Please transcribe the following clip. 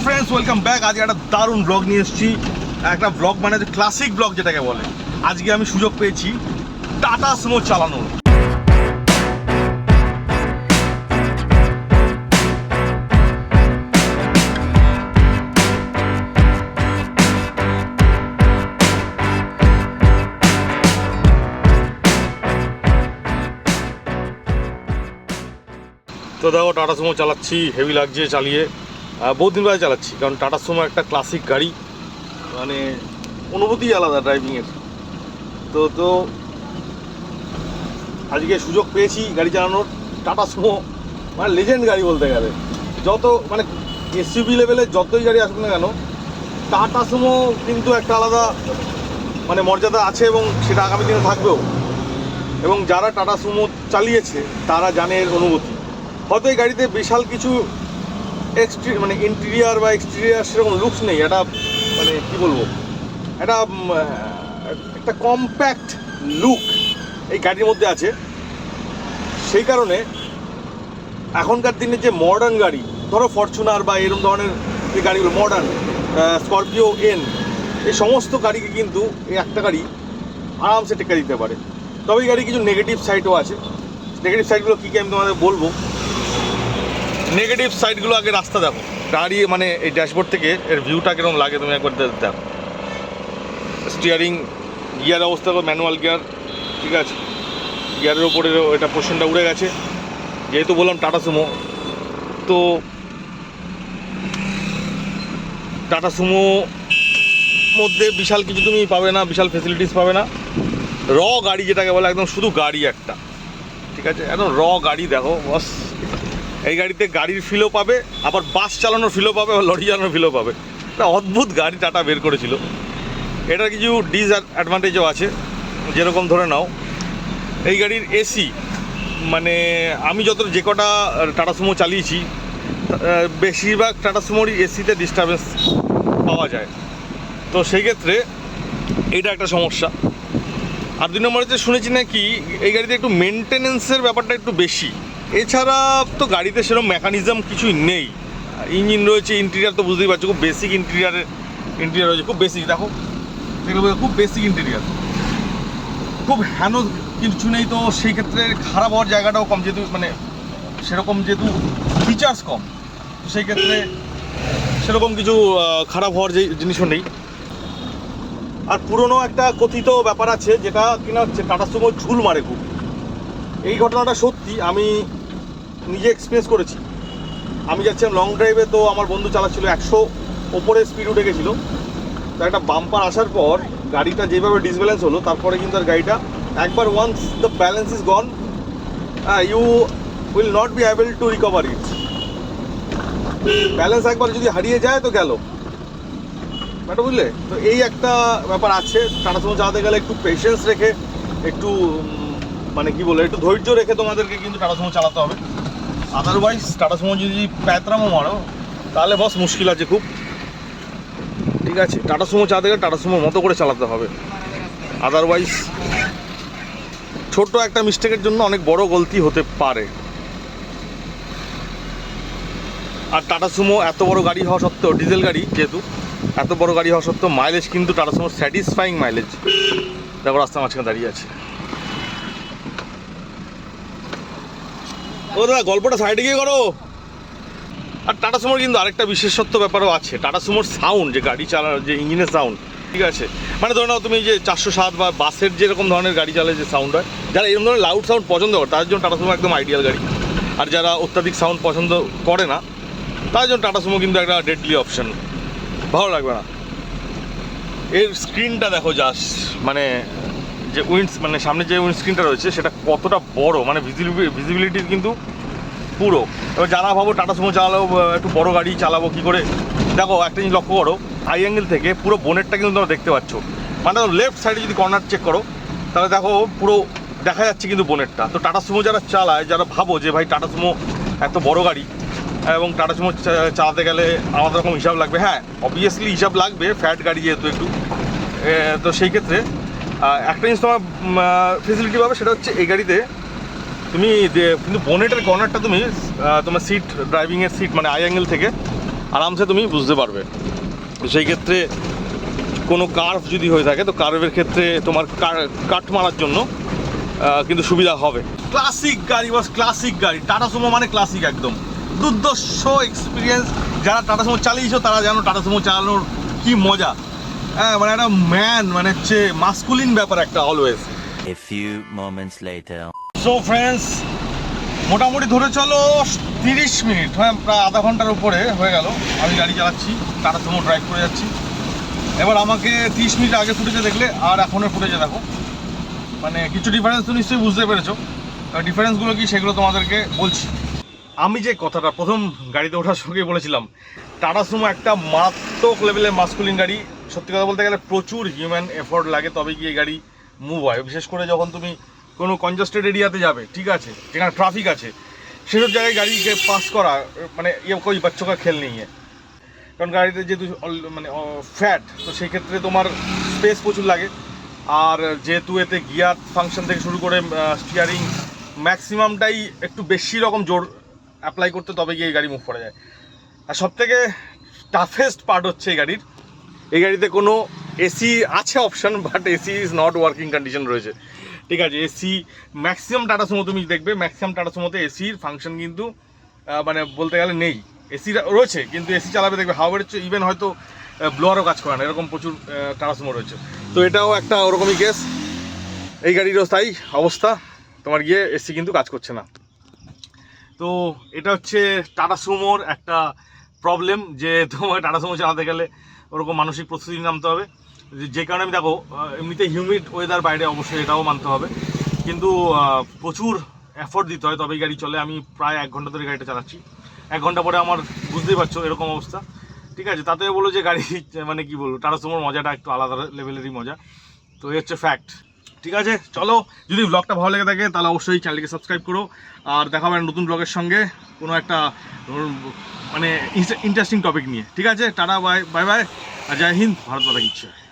Friends, welcome back. আজকে একটা দারুণ ব্লগ নিয়ে এসেছি। একটা ব্লগ মানে ক্লাসিক ব্লগ যেটাকে বলে। আজকে আমি সুযোগ পেয়েছি টাটা সুমো চালানোর। তো দেখো টাটা সুমো চালাচ্ছি, হেভি লাগছে চালিয়ে। বহুদিন বাদে চালাচ্ছি, কারণ টাটা সুমো একটা ক্লাসিক গাড়ি, মানে অনুভূতি আলাদা ড্রাইভিংয়ের। তো আজকে সুযোগ পেয়েছি গাড়ি চালানোর। টাটা সুমো মানে লেজেন্ড গাড়ি বলতে গেলে। যত মানে এসইউভি লেভেলের যতই গাড়ি আসুক না কেন, টাটা সুমো কিন্তু একটা আলাদা মানে মর্যাদা আছে, এবং সেটা আগামী দিনে থাকবেও। এবং যারা টাটা সুমো চালিয়েছে তারা জানে এর অনুভূতি। হয়তো এই গাড়িতে বিশাল কিছু মানে ইন্টেরিয়ার বা এক্সটেরিয়ার সেরকম লুকস নেই। এটা মানে কী বলবো, একটা কম্প্যাক্ট লুক এই গাড়ির মধ্যে আছে। সেই কারণে এখনকার দিনে যে মডার্ন গাড়ি, ধরো ফরচুনার বা এরকম ধরনের যে গাড়িগুলো মডার্ন, স্করপিও এন, এই সমস্ত গাড়িকে কিন্তু এই একটা গাড়ি আরামসে টেক্কা দিতে পারে। তবে এই গাড়ি কিছু নেগেটিভ সাইডও আছে। নেগেটিভ সাইডগুলো কী কী আমি তোমাদের বলবো। নেগেটিভ সাইডগুলো আগে রাস্তা দেখো, গাড়ি মানে এই ড্যাশবোর্ড থেকে এর ভিউটা কীরকম লাগে তুমি একবার দেখো। স্টিয়ারিং, গিয়ার অবস্থা ম্যানুয়াল গিয়ার, ঠিক আছে। গিয়ারের ওপরে এটা পোর্শনটা উড়ে গেছে, যেহেতু বললাম টাটা সুমো। তো টাটা সুমো মধ্যে বিশাল কিছু তুমি পাবে না, বিশাল ফেসিলিটিস পাবে না। র গাড়ি যেটাকে বলে, একদম শুধু গাড়ি একটা, ঠিক আছে। একদম র গাড়ি দেখো বস। এই গাড়িতে গাড়ির ফিলও পাবে, আবার বাস চালানোর ফিলও পাবে, আবার লরি চালানোর ফিলও পাবে। একটা অদ্ভুত গাড়ি টাটা বের করেছিল। এটার কিছু ডিসঅ্যাডভান্টেজও আছে, যেরকম ধরে নাও এই গাড়ির এসি, মানে আমি যে কটা টাটা সুমো চালিয়েছি, বেশিরভাগ টাটা সুমোরই এসিতে ডিস্টারবেন্স পাওয়া যায়। তো সেই ক্ষেত্রে এটা একটা সমস্যা। আর দুই নম্বরে যে শুনেছি নাকি এই গাড়িতে একটু মেনটেনেন্সের ব্যাপারটা একটু বেশি। এছাড়া তো গাড়িতে সেরকম মেকানিজম কিছুই নেই। ইঞ্জিন রয়েছে, ইন্টেরিয়ার তো বুঝতেই পারছো, খুব বেসিক ইন্টেরিয়ার রয়েছে, খুব বেসিক। দেখো এগুলো খুব বেসিক ইন্টেরিয়ার, খুব হ্যানো কিছু নেই। তো সেই ক্ষেত্রে খারাপ হওয়ার জায়গাটাও কম, যেহেতু মানে সেরকম যেহেতু ফিচার্স কম, তো সেই ক্ষেত্রে সেরকম কিছু খারাপ হওয়ার যে জিনিসও নেই। আর পুরনো একটা কথিত ব্যাপার আছে, যেটা কিনা হচ্ছে টাটা সুমো ঝুল মারে খুব। এই ঘটনাটা সত্যি, আমি নিজে এক্সপিরিয়েন্স করেছি। আমি যাচ্ছিলাম লং ড্রাইভে, তো আমার বন্ধু চালাচ্ছিল 100 ওপরে স্পিড উঠে গেছিলো। তো একটা বাম্পার আসার পর গাড়িটা যেভাবে ডিসব্যালেন্স হলো, তারপরে কিন্তু আর গাড়িটা একবার once the balance is gone, you will not be able to recover it. Balance একবার যদি হারিয়ে যায় তো গেল ব্যাটা, বুঝলে। তো এই একটা ব্যাপার আছে। টাটা সুমো চালাতে গেলে একটু পেশেন্স রেখে, একটু মানে কি বলে, একটু ধৈর্য রেখে তোমাদেরকে কিন্তু টাটা সুমো চালাতে হবে। আদারওয়াইজ টাটা সুমো যদি প্যাতরামো মারো তাহলে বস মুশকিল আছে খুব, ঠিক আছে। টাটা সুমো চালাতে গেলে টাটা সুমোর মতো করে চালাতে হবে। আদারওয়াইজ ছোট্ট একটা মিস্টেকের জন্য অনেক বড় গলতি হতে পারে। আর টাটা সুমো এত বড় গাড়ি হওয়া সত্ত্বেও, ডিজেল গাড়ি যেহেতু, এত বড় গাড়ি হওয়া সত্ত্বেও মাইলেজ কিন্তু টাটা সুমোর স্যাটিসফাইং মাইলেজ। দেখো রাস্তার মাঝখানে দাঁড়িয়ে আছে। ও দাদা, গল্পটা সাইডে গিয়ে করো। আর টাটা সুমোর কিন্তু আরেকটা বিশেষত্ব ব্যাপারও আছে। টাটা সুমোর সাউন্ড, যে গাড়ি চালানোর যে ইঞ্জিনের সাউন্ড, ঠিক আছে। মানে ধরে নাও তুমি যে 407 বা বাসের যেরকম ধরনের গাড়ি চালায় যে সাউন্ড হয়, যারা এরকম ধরনের লাউড সাউন্ড পছন্দ করে তাদের জন্য টাটা সুমো একদম আইডিয়াল গাড়ি। আর যারা অত্যাধিক সাউন্ড পছন্দ করে না, তার জন্য টাটা সুমো কিন্তু একটা ডেডলি অপশন। ভালো লাগবে না। এর স্ক্রিনটা দেখো জাস্ট, মানে যে মানে সামনে যে উইন্ড স্ক্রিনটা রয়েছে সেটা কতটা বড়, মানে ভিজিবিলিটির কিন্তু পুরো। এবার যারা ভাবো টাটা সুমো চালাবো, একটু বড় গাড়ি চালাবো কী করে, দেখো একটা জিনিস লক্ষ্য করো, হাই অ্যাঙ্গেল থেকে পুরো বোনেটটা কিন্তু তোমরা দেখতে পাচ্ছ। মানে লেফট সাইডে যদি কর্নার চেক করো তাহলে দেখো পুরো দেখা যাচ্ছে কিন্তু বোনেটটা। তো টাটা সুমো যারা চালায়, যারা ভাবো যে ভাই টাটা সুমো এত বড় গাড়ি এবং টাটা সুমো চালাতে গেলে আলাদা রকম হিসাব লাগবে, হ্যাঁ অবভিয়াসলি হিসাব লাগবে, ফ্যাট গাড়ি যেহেতু একটু। তো সেই ক্ষেত্রে একটা জিনিস তোমার ফেসিলিটি পাবে, সেটা হচ্ছে এই গাড়িতে তুমি কিন্তু বোনেটের কর্নারটা তুমি তোমার সিট, ড্রাইভিংয়ের সিট মানে আই অ্যাঙ্গেল থেকে আরামসে তুমি বুঝতে পারবে। তো সেই ক্ষেত্রে কোনো কার্ভ যদি হয়ে থাকে তো কার্ভের ক্ষেত্রে তোমার কাট মারার জন্য কিন্তু সুবিধা হবে। ক্লাসিক গাড়ি, বাস ক্লাসিক গাড়ি। টাটা সুমো মানে ক্লাসিক, একদম দুর্ধর্ষ এক্সপিরিয়েন্স। যারা টাটা সুমো চালিয়েছো তারা জানো টাটা সুমো চালানোর কি মজা। হ্যাঁ, মানে একটা ম্যান, মানে হচ্ছে মাস্কুলিন ব্যাপার একটা always. A few moments later. So friends, মোটামুটি ধরে চলো 30 মিনিট, হ্যাঁ প্রায় আধা ঘন্টার উপরে হয়ে গেল আমি গাড়ি চালাচ্ছি, টাটা সুমো ড্রাইভ করে যাচ্ছি। এবার আমাকে 30 মিনিট আগে ফুটেজে দেখলে আর এখনের ফুটেজে দেখো, মানে কিছু ডিফারেন্স তো নিশ্চয়ই বুঝতে পেরেছো। ডিফারেন্সগুলো কি সেগুলো তোমাদেরকে বলছি। আমি যে কথাটা প্রথম গাড়িতে ওঠার সঙ্গে বলেছিলাম, টাটা সুমো একটা মারাত্মক লেভেলের মাস্কুলিন গাড়ি। সত্যি কথা বলতে গেলে প্রচুর হিউম্যান এফোর্ট লাগে তবে কি এই গাড়ি মুভ হয়। বিশেষ করে যখন তুমি কোনো কনজাস্টেড এরিয়াতে যাবে, ঠিক আছে, যেখানে ট্রাফিক আছে, সেসব জায়গায় গাড়িকে পাস করা মানে কোই বাচ্চা কা খেল নেই। কারণ গাড়িতে যেহেতু মানে ফ্যাট, তো সেই ক্ষেত্রে তোমার স্পেস প্রচুর লাগে। আর যেহেতু এতে গিয়ার ফাংশন থেকে শুরু করে স্টিয়ারিং ম্যাক্সিমামটাই একটু বেশি রকম জোর অ্যাপ্লাই করতে তবে গিয়ে এই গাড়ি মুভ করা যায়। আর সবথেকে টাফেস্ট পার্ট হচ্ছে এই গাড়িতে কোনো এসি আছে option, but AC is not working condition রয়েছে, ঠিক আছে। এসি ম্যাক্সিমাম টাটা সুমো তুমি দেখবে, ম্যাক্সিমাম টাটা সুমোতে এসির ফাংশন কিন্তু মানে বলতে গেলে নেই। এসি রয়েছে কিন্তু এসি চালাবে দেখবে হাওয়ার হচ্ছে, ইভেন হয়তো ব্লোয়ারও কাজ করে না, এরকম প্রচুর টাটা সুমো রয়েছে। তো এটাও একটা ওরকমই কেস। এই গাড়িরও তাই অবস্থা, তোমার গিয়ে এসি কিন্তু কাজ করছে না। তো এটা হচ্ছে টাটা সুমোর একটা প্রবলেম, যে তোমার টাটা সুমো চালাতে গেলে ওরকম মানসিক প্রস্তুতি নামতে হবে। যে কারণে আমি দেখো এমনিতে হিউমিড ওয়েদার বাইরে অবশ্যই এটাও মানতে হবে, কিন্তু প্রচুর এফোর্ট দিতে হয় তবেই গাড়ি চলে। আমি প্রায় 1 ঘন্টা ধরে গাড়িটা চালাচ্ছি, 1 ঘন্টা পরে আমার বুঝতেই পারছো এরকম অবস্থা, ঠিক আছে। তাতে বলো যে গাড়ি মানে কি বলবো, টাটা সুমোর মজাটা একটু আলাদা লেভেলেরই মজা। তো এই হচ্ছে ফ্যাক্ট, ঠিক আছে। চলো, যদি ব্লগটা ভালো লেগে থাকে তাহলে অবশ্যই চ্যানেলকে সাবস্ক্রাইব করো, আর দেখা হবে নতুন ব্লগের সঙ্গে কোনো একটা মানে ইন্টারেস্টিং টপিক নিয়ে, ঠিক আছে। টাটা, বাই বাই, আর জয় হিন্দ, ভারত মাতা কি জয়।